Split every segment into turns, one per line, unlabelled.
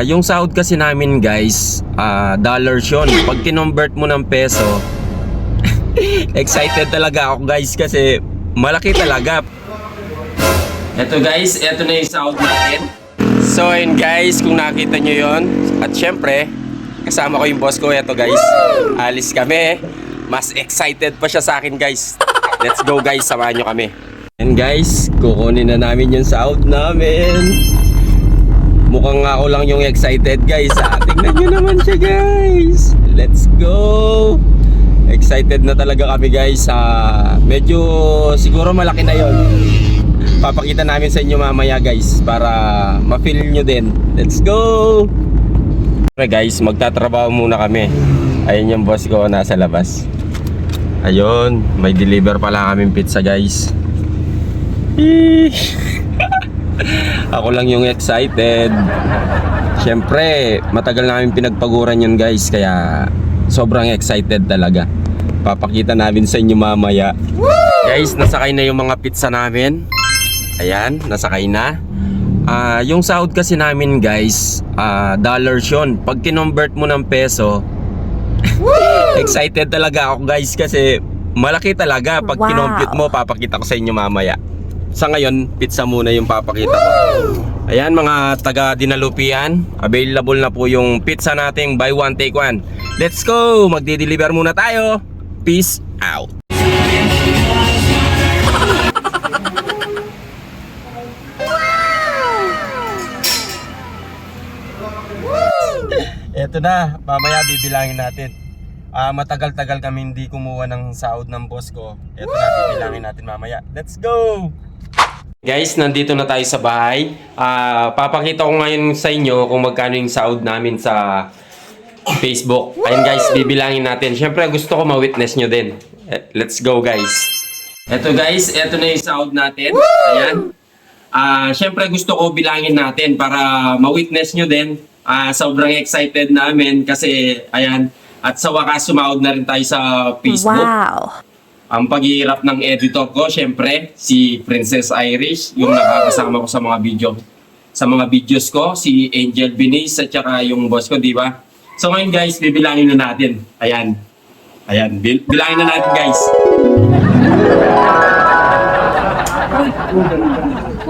Yung sahod kasi namin guys, dollars yun. Pag kinonvert mo ng peso, excited talaga ako guys kasi malaki talaga. Eto guys, eto na yung sahod natin. So ayun guys, kung nakita nyo yun, at syempre, kasama ko yung boss ko. Eto guys, alis kami. Mas excited pa siya sa akin guys. Let's go guys, samahan nyo kami. And guys, kukunin na namin yung sahod namin. Mukhang ako lang yung excited guys. Tingnan nyo naman siya guys. Let's go. Excited na talaga kami guys. Medyo siguro malaki na yon. Papakita namin sa inyo mamaya guys para ma-feel nyo din. Let's go. Okay guys, magtatrabaho muna kami. Ayun yung boss ko nasa labas. Ayun, may deliver pala kaming pizza guys. Ako lang yung excited. Siyempre, matagal namin pinagpaguran yun guys. Kaya sobrang excited talaga. Papakita namin sa inyo mamaya. Guys, nasakay na yung mga pizza namin. Ayan, nasakay na. Yung sahod kasi namin guys, dollars yun. Pag kinonvert mo ng peso, excited talaga ako guys kasi malaki talaga. Pag kinompute mo, papakita ko sa inyo mamaya. Sa ngayon, pizza muna yung papakita ko. Ayan mga taga Dinalupian, available na po yung pizza nating buy one take one. Let's go! Magdi-deliver muna tayo. Peace out. Eto na, mamaya bibilangin natin. Matagal-tagal kami hindi kumuha ng sahod ng boss ko. Eto na, bibilangin natin mamaya. Let's go! Guys, nandito na tayo sa bahay. Papakita ko ngayon sa inyo kung magkano yung sahod namin sa Facebook. Ayun guys, bibilangin natin. Siyempre gusto ko ma-witness nyo din. Let's go guys. Eto guys, eto na yung sahod natin. Ayan. Siyempre gusto ko bilangin natin para ma-witness nyo din. Sobrang excited namin kasi ayan. At sa wakas sumahod na rin tayo sa Facebook.
Wow!
Ang paghihirap ng editor ko, syempre, si Princess Irish, yung nakakasama ko sa mga videos ko, si Angel Biniz, at saka yung boss ko, di ba? So ngayon guys, bibilangin na natin. Ayan. Ayan, bilangin na natin guys.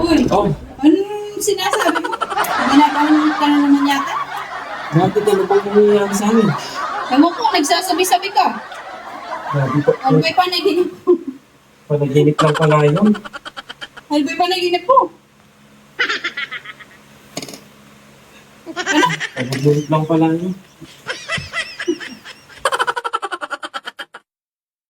Uy,
Oh,
anong sinasabi mo? Ginagawa ka na naman yata?
bakit ano pang nangyayari sa amin?
Ewan ko, nagsasabi-sabi ka. Ano ba'y panaginip mo?
Panaginip lang pala yun.
Ano ba'y panaginip mo?
Panaginip lang pala yun.